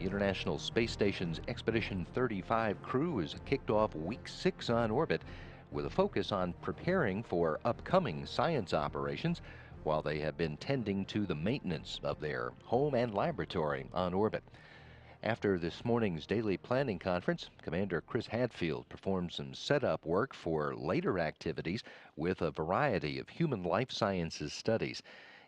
The International Space Station's Expedition 35 crew has kicked off week 6 on orbit with a focus on preparing for upcoming science operations while they have been tending to the maintenance of their home and laboratory on orbit. After this morning's daily planning conference, Commander Chris Hadfield performed some setup work for later activities with a variety of human life sciences studies.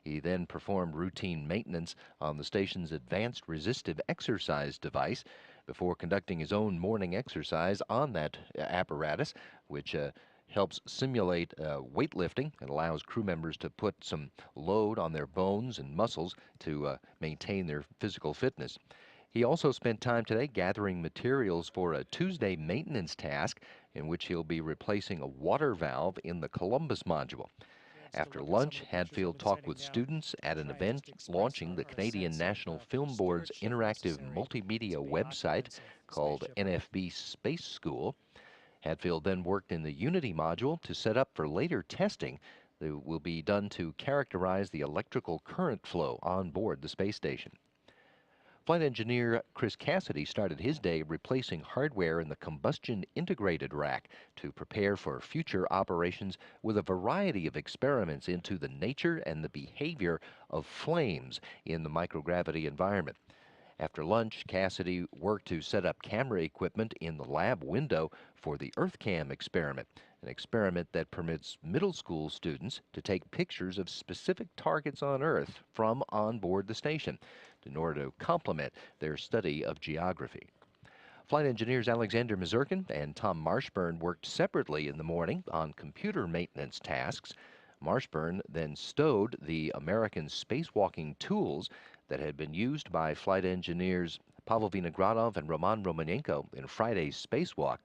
He then performed routine maintenance on the station's advanced resistive exercise device before conducting his own morning exercise on that apparatus, which helps simulate weightlifting and allows crew members to put some load on their bones and muscles to maintain their physical fitness. He also spent time today gathering materials for a Tuesday maintenance task in which he'll be replacing a water valve in the Columbus module. After lunch, Hadfield talked with students at an event launching the Canadian National Film Board's interactive multimedia website called NFB Space School. Hadfield then worked in the Unity module to set up for later testing that will be done to characterize the electrical current flow on board the space station. Flight engineer Chris Cassidy started his day replacing hardware in the combustion integrated rack to prepare for future operations with a variety of experiments into the nature and the behavior of flames in the microgravity environment. After lunch, Cassidy worked to set up camera equipment in the lab window for the EarthCam experiment, an experiment that permits middle school students to take pictures of specific targets on Earth from on board the station in order to complement their study of geography. Flight engineers Alexander Mazurkin and Tom Marshburn worked separately in the morning on computer maintenance tasks. Marshburn then stowed the American spacewalking tools that had been used by flight engineers Pavel Vinogradov and Roman Romanenko in Friday's spacewalk.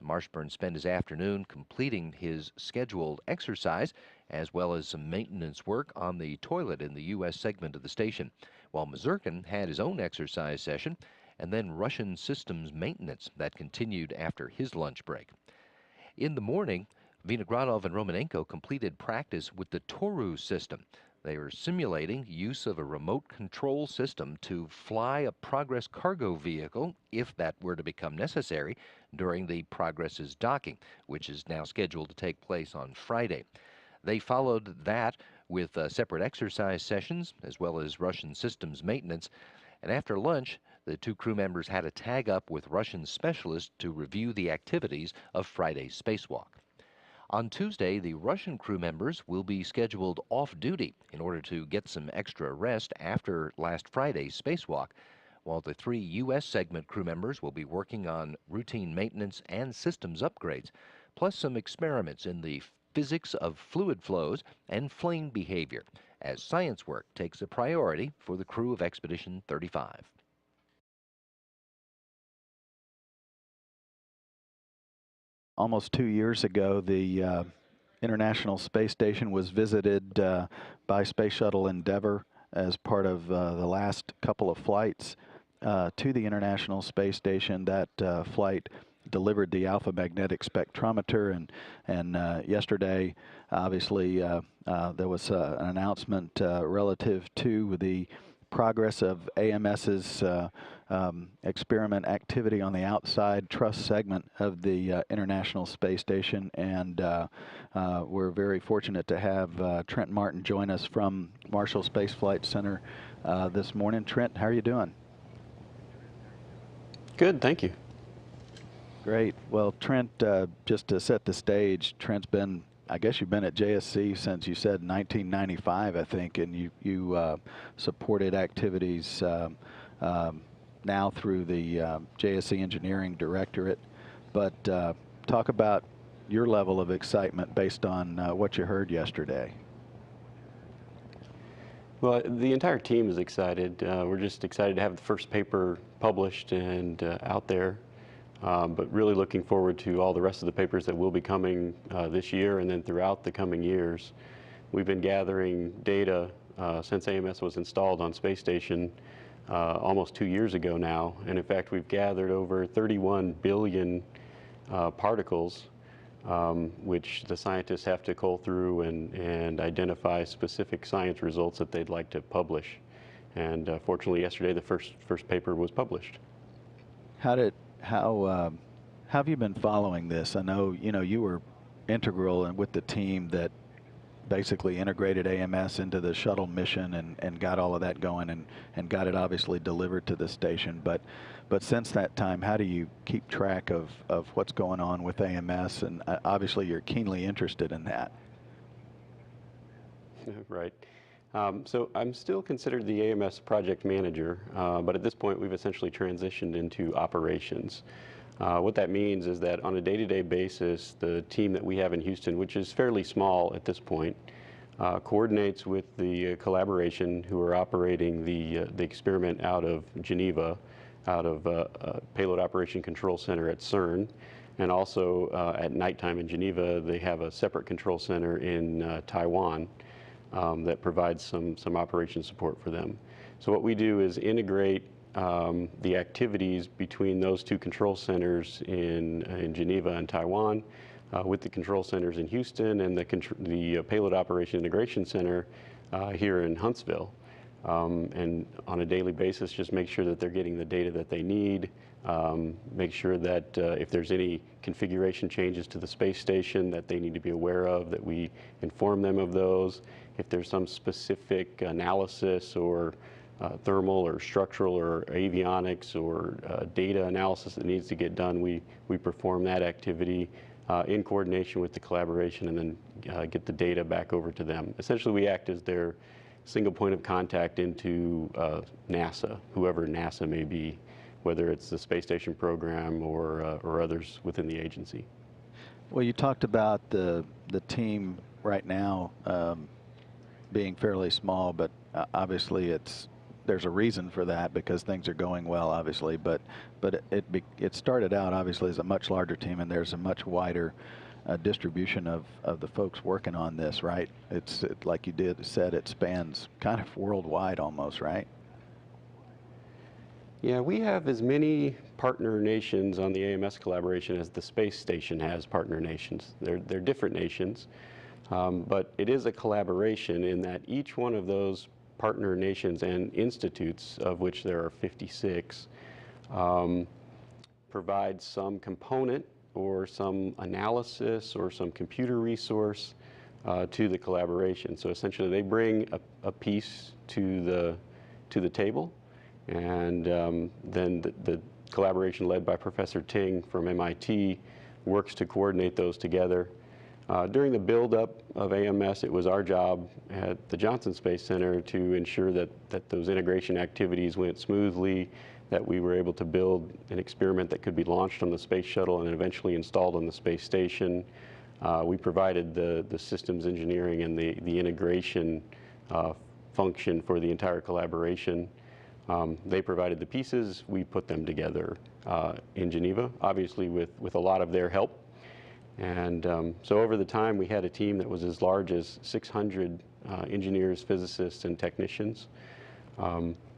Marshburn spent his afternoon completing his scheduled exercise as well as some maintenance work on the toilet in the U.S. segment of the station, while Mazurkin had his own exercise session and then Russian systems maintenance that continued after his lunch break. In the morning, Vinogradov and Romanenko completed practice with the Toru system. They are simulating use of a remote control system to fly a Progress cargo vehicle, if that were to become necessary, during the Progress's docking, which is now scheduled to take place on Friday. They followed that with separate exercise sessions, as well as Russian systems maintenance. And after lunch, the two crew members had a tag up with Russian specialists to review the activities of Friday's spacewalk. On Tuesday, the Russian crew members will be scheduled off-duty in order to get some extra rest after last Friday's spacewalk, while the 3 U.S. segment crew members will be working on routine maintenance and systems upgrades, plus some experiments in the physics of fluid flows and flame behavior, as science work takes a priority for the crew of Expedition 35. Almost 2 years ago, the International Space Station was visited by Space Shuttle Endeavour as part of the last couple of flights to the International Space Station. That flight delivered the alpha magnetic spectrometer, and yesterday, obviously, there was an announcement relative to the progress of AMS's experiment activity on the outside truss segment of the International Space Station, and we're very fortunate to have Trent Martin join us from Marshall Space Flight Center this morning. Trent, how are you doing? Good, thank you. Great. Well, Trent, just to set the stage, Trent's been, I guess you've been at JSC since, you said, 1995, I think, and you supported activities now through the JSC Engineering Directorate. But talk about your level of excitement based on what you heard yesterday. Well, the entire team is excited. We're just excited to have the first paper published and out there. But really looking forward to all the rest of the papers that will be coming this year and then throughout the coming years. We've been gathering data since AMS was installed on Space Station almost 2 years ago now. And in fact, we've gathered over 31 billion particles, which the scientists have to cull through and identify specific science results that they'd like to publish. And fortunately, yesterday the first paper was published. How have you been following this? I know you were integral with the team that basically integrated AMS into the shuttle mission and got all of that going and got it obviously delivered to the station. But since that time, how do you keep track of what's going on with AMS? And obviously you're keenly interested in that. Right. So I'm still considered the AMS project manager, but at this point we've essentially transitioned into operations. What that means is that on a day-to-day basis, the team that we have in Houston, which is fairly small at this point, coordinates with the collaboration who are operating the experiment out of Geneva, out of Payload Operation Control Center at CERN, and also at nighttime in Geneva, they have a separate control center in Taiwan that provides some operation support for them. So what we do is integrate the activities between those two control centers in Geneva and Taiwan with the control centers in Houston and the Payload Operation Integration Center here in Huntsville. And on a daily basis, just make sure that they're getting the data that they need, make sure that if there's any configuration changes to the space station that they need to be aware of, that we inform them of those. If there's some specific analysis or thermal or structural or avionics or data analysis that needs to get done, we perform that activity in coordination with the collaboration and then get the data back over to them. Essentially, we act as their single point of contact into NASA, whoever NASA may be, whether it's the space station program or others within the agency. Well, you talked about the team right now being fairly small, but obviously there's a reason for that because things are going well, obviously. But it started out obviously as a much larger team, and there's a much wider distribution of the folks working on this, right? It's like you said, it spans kind of worldwide almost, right? Yeah, we have as many partner nations on the AMS collaboration as the space station has partner nations. They're different nations, but it is a collaboration in that each one of those partner nations and institutes, of which there are 56, provide some component or some analysis or some computer resource to the collaboration. So essentially they bring a piece to the table, and then the collaboration led by Professor Ting from MIT works to coordinate those together. During the build-up of AMS, it was our job at the Johnson Space Center to ensure that those integration activities went smoothly, that we were able to build an experiment that could be launched on the space shuttle and eventually installed on the space station. We provided the systems engineering and the integration function for the entire collaboration. They provided the pieces, we put them together in Geneva, obviously with a lot of their help. And so over the time, we had a team that was as large as 600 engineers, physicists, and technicians.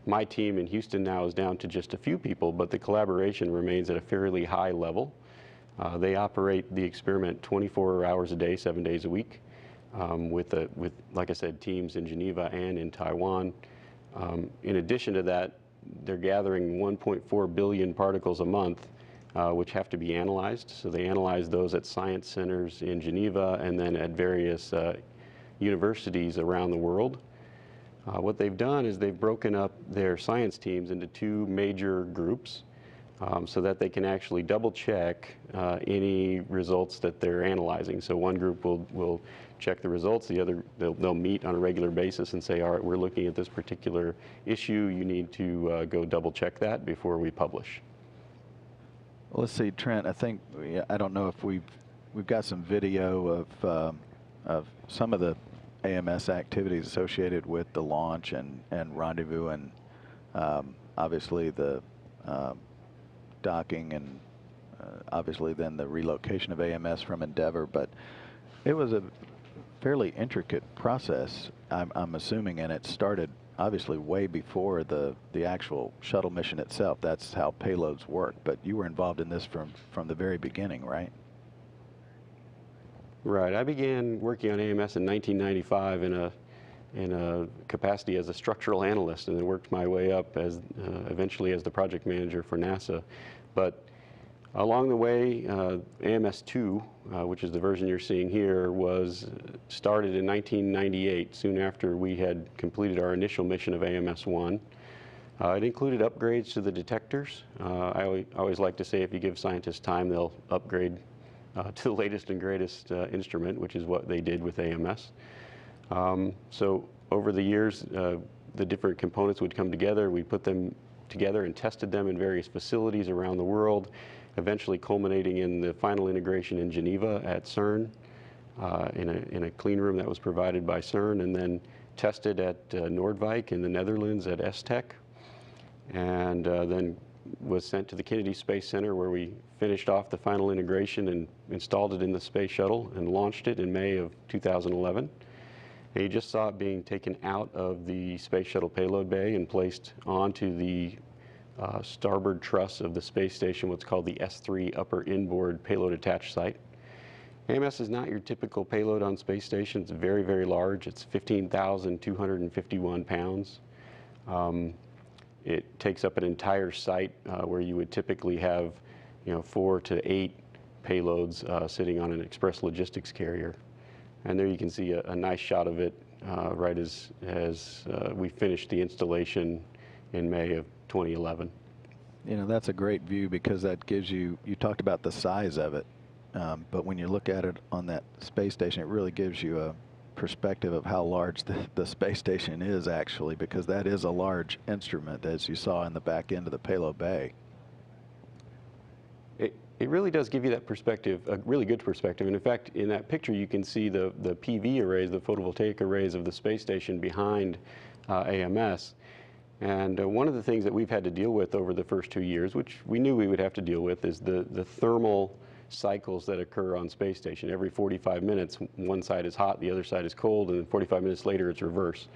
My team in Houston now is down to just a few people, but the collaboration remains at a fairly high level. They operate the experiment 24 hours a day, 7 days a week, with, like I said, teams in Geneva and in Taiwan. In addition to that, they're gathering 1.4 billion particles a month, which have to be analyzed. So they analyze those at science centers in Geneva and then at various universities around the world. What they've done is they've broken up their science teams into two major groups so that they can actually double check any results that they're analyzing. So one group will check the results, the other, they'll meet on a regular basis and say, all right, we're looking at this particular issue, you need to go double check that before we publish. Well, let's see, Trent, I don't know if we've got some video of some of the AMS activities associated with the launch and rendezvous and obviously the docking and obviously then the relocation of AMS from Endeavour, but it was a fairly intricate process, I'm assuming, and it started obviously way before the actual shuttle mission itself. That's how payloads work, but you were involved in this from the very beginning, right? Right. I began working on AMS in 1995 in in a capacity as a structural analyst, and then worked my way up as eventually as the project manager for NASA. But along the way, AMS-2, which is the version you're seeing here, was started in 1998, soon after we had completed our initial mission of AMS-1. It included upgrades to the detectors. I always like to say if you give scientists time, they'll upgrade to the latest and greatest instrument, which is what they did with AMS. So over the years, the different components would come together. We put them together and tested them in various facilities around the world, eventually culminating in the final integration in Geneva at CERN, in a clean room that was provided by CERN, and then tested at Noordwijk in the Netherlands at ESTEC, and then was sent to the Kennedy Space Center, where we finished off the final integration and installed it in the space shuttle and launched it in May of 2011. And you just saw it being taken out of the space shuttle payload bay and placed onto the starboard truss of the space station, what's called the S3 upper inboard payload attach site. AMS is not your typical payload on space station. It's very, very large. It's 15,251 pounds. It takes up an entire site where you would typically have, 4 to 8 payloads sitting on an express logistics carrier. And there you can see a nice shot of it right as we finished the installation in May of 2011. That's a great view, because that gives you talked about the size of it, but when you look at it on that space station, it really gives you a perspective of how large the space station is actually, because that is a large instrument, as you saw in the back end of the payload bay. It really does give you that perspective, a really good perspective. And in fact, in that picture, you can see the PV arrays, the photovoltaic arrays of the space station behind AMS. And one of the things that we've had to deal with over the first 2 years, which we knew we would have to deal with, is the thermal cycles that occur on space station. Every 45 minutes, one side is hot, the other side is cold, and then 45 minutes later, it's reverse.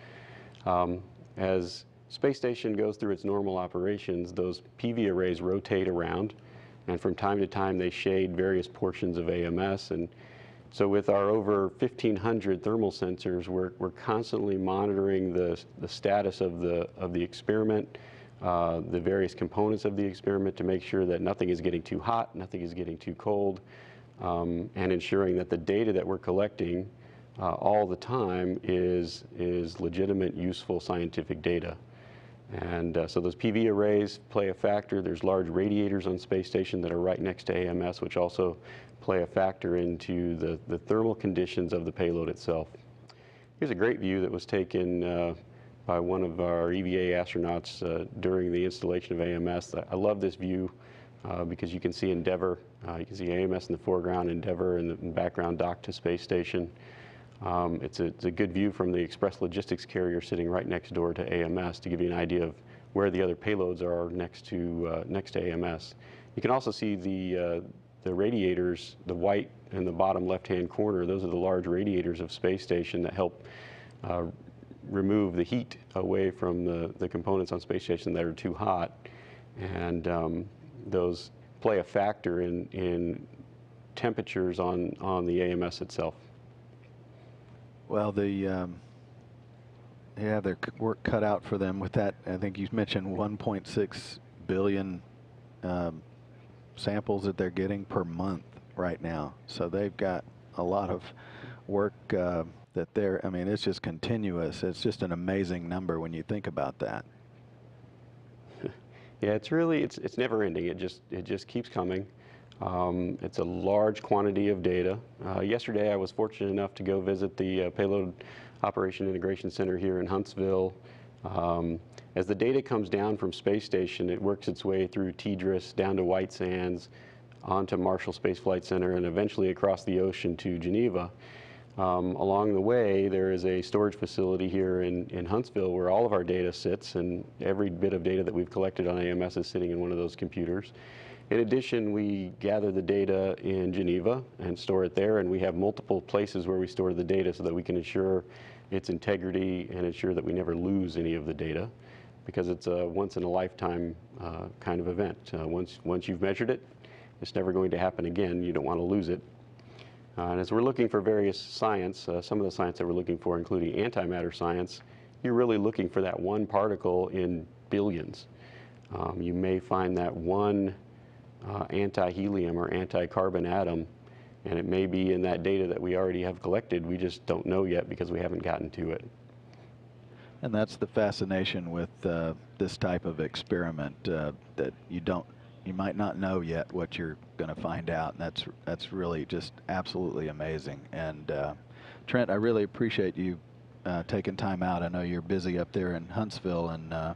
As space station goes through its normal operations, those PV arrays rotate around, and from time to time, they shade various portions of AMS. And so with our over 1,500 thermal sensors, we're constantly monitoring the status of the experiment, the various components of the experiment, to make sure that nothing is getting too hot, nothing is getting too cold, and ensuring that the data that we're collecting all the time is legitimate, useful scientific data. And so those PV arrays play a factor. There's large radiators on space station that are right next to AMS, which also play a factor into the thermal conditions of the payload itself. Here's a great view that was taken by one of our EVA astronauts during the installation of AMS. I love this view because you can see Endeavour. You can see AMS in the foreground, Endeavour in the background, docked to space station. It's a good view from the express logistics carrier sitting right next door to AMS, to give you an idea of where the other payloads are next to AMS. You can also see the radiators, the white in the bottom left-hand corner. Those are the large radiators of space station that help remove the heat away from the components on space station that are too hot, and those play a factor in temperatures on the AMS itself. Well, yeah, their work cut out for them with that. I think you mentioned 1.6 billion samples that they're getting per month right now. So they've got a lot of work that I mean, it's just continuous. It's just an amazing number when you think about that. Yeah, it's never ending. It just keeps coming. It's a large quantity of data. Yesterday, I was fortunate enough to go visit the Payload Operation Integration Center here in Huntsville. As the data comes down from space station, it works its way through TDRS, down to White Sands, onto Marshall Space Flight Center, and eventually across the ocean to Geneva. Along the way, there is a storage facility here in Huntsville where all of our data sits, and every bit of data that we've collected on AMS is sitting in one of those computers. In addition, we gather the data in Geneva and store it there, and we have multiple places where we store the data so that we can ensure its integrity and ensure that we never lose any of the data, because it's a once-in-a-lifetime kind of event. Once you've measured it, it's never going to happen again. You don't want to lose it. And as we're looking for various science, some of the science that we're looking for, including antimatter science, you're really looking for that one particle in billions. You may find that one anti-helium or anti-carbon atom, and it may be in that data that we already have collected. We just don't know yet because we haven't gotten to it. And that's the fascination with this type of experiment, that you might not know yet what you're going to find out, and that's really just absolutely amazing. And Trent, I really appreciate you taking time out. I know you're busy up there in Huntsville, and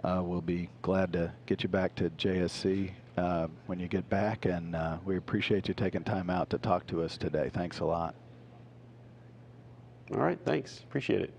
we'll be glad to get you back to JSC when you get back, and we appreciate you taking time out to talk to us today. Thanks a lot. All right, thanks. Appreciate it.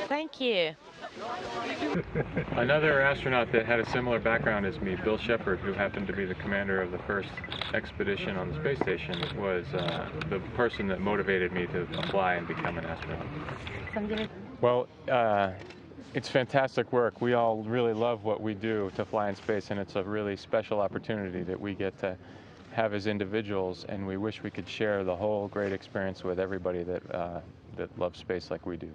Thank you. Another astronaut that had a similar background as me, Bill Shepard, who happened to be the commander of the first expedition on the space station, was the person that motivated me to apply and become an astronaut. Well, it's fantastic work. We all really love what we do to fly in space, and it's a really special opportunity that we get to have as individuals, and we wish we could share the whole great experience with everybody that loves space like we do.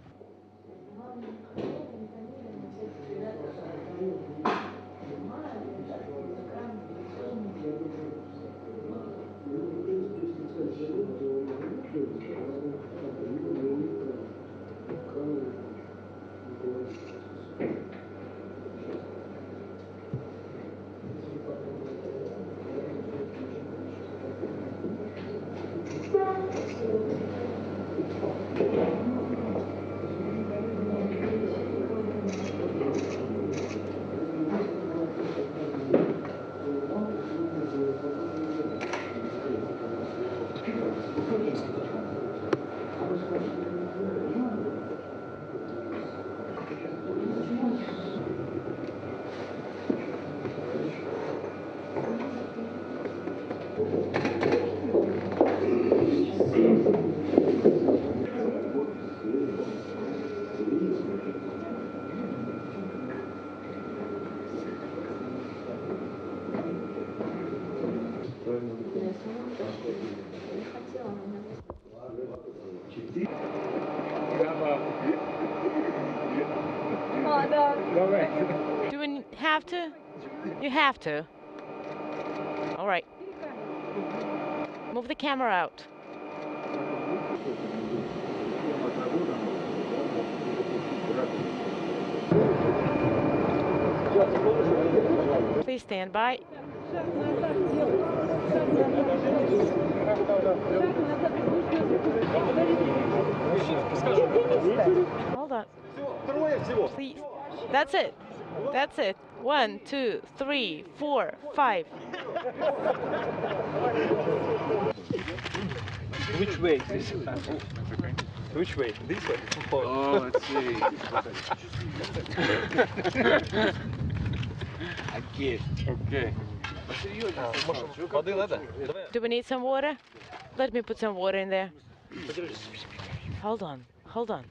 Do we have to? You have to. All right. Move the camera out. Please stand by. Hold on. Please. That's it. That's it. 1, 2, 3, 4, 5. Which way? This way. Which way? This way. Oh, let's see. Okay. Do we need some water? Let me put some water in there. Hold on. Hold on.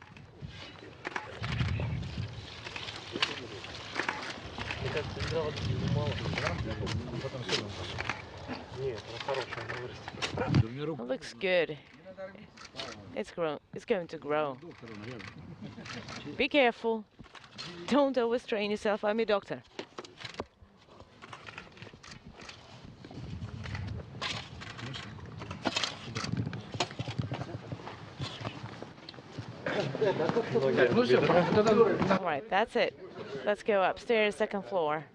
It looks good. It's going to grow. Be careful. Don't overstrain yourself. I'm your doctor. All right, that's it. Let's go upstairs, second floor.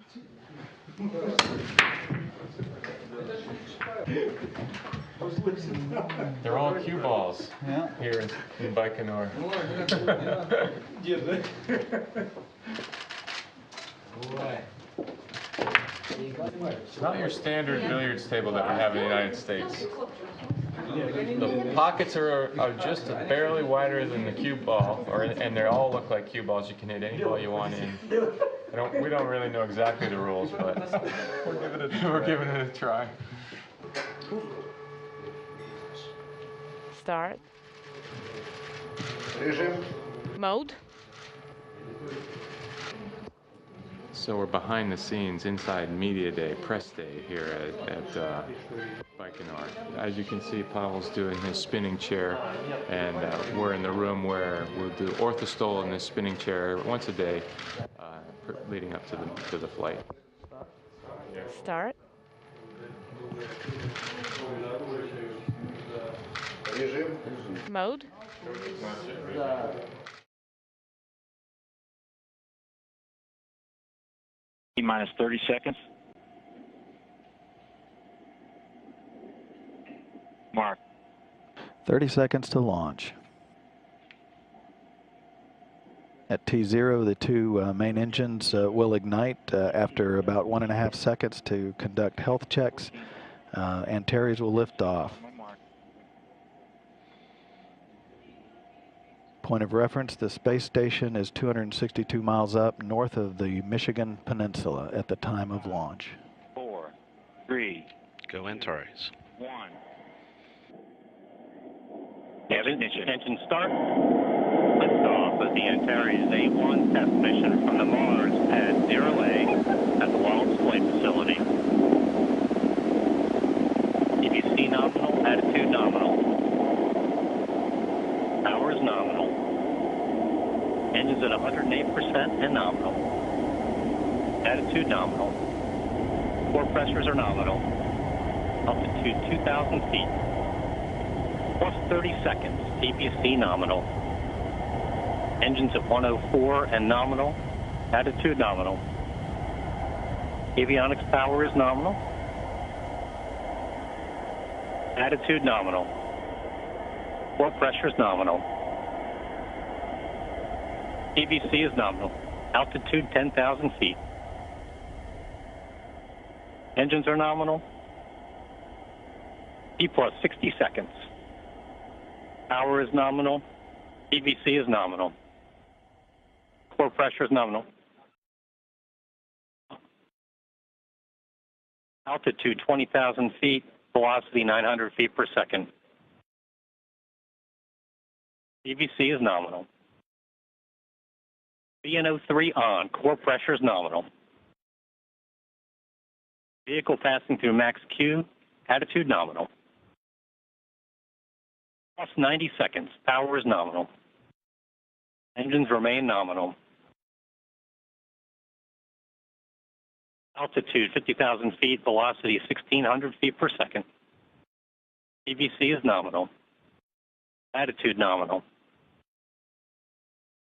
They're all cue balls here in Baikonur. It's not your standard billiards table that we have in the United States. The pockets are just barely wider than the cue ball, and they all look like cue balls. You can hit any ball you want in. We don't really know exactly the rules, but we're giving it a try. Start. Mode. So we're behind the scenes inside Media Day, Press Day here at Baikonur. As you can see, Pavel's doing his spinning chair, and we're in the room where we'll do orthostole in this spinning chair once a day, leading up to the flight. Start. Mode. Minus 30 seconds. Mark. 30 seconds to launch. At T0, the two main engines will ignite after about 1.5 seconds to conduct health checks. Antares will lift off. Point of reference, the space station is 262 miles up north of the Michigan Peninsula at the time of launch. 4, 3. Go Antares. 1. Engine start. Liftoff of the Antares A1 test mission from the Mars Pad 0A at the Wallops Flight Facility. EVC nominal, attitude nominal. Power is nominal. Engines at 108% and nominal. Attitude nominal. Core pressures are nominal. Altitude 2,000 feet. Plus 30 seconds. TPC nominal. Engines at 104 and nominal. Attitude nominal. Avionics power is nominal. Attitude nominal. Core pressure is nominal. TVC is nominal. Altitude 10,000 feet. Engines are nominal. T plus 60 seconds. Power is nominal. TVC is nominal. Core pressure is nominal. Altitude 20,000 feet. Velocity 900 feet per second. TVC is nominal. VNO3 on. Core pressure is nominal. Vehicle passing through max Q. Attitude nominal. Plus 90 seconds. Power is nominal. Engines remain nominal. Altitude 50,000 feet. Velocity 1,600 feet per second. PVC is nominal. Attitude nominal.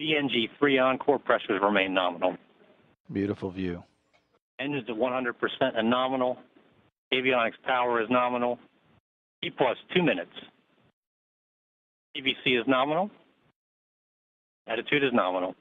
VNG 3 on-core pressures remain nominal. Beautiful view. Engines at 100% and nominal. Avionics power is nominal. T plus 2 minutes. PVC is nominal. Attitude is nominal.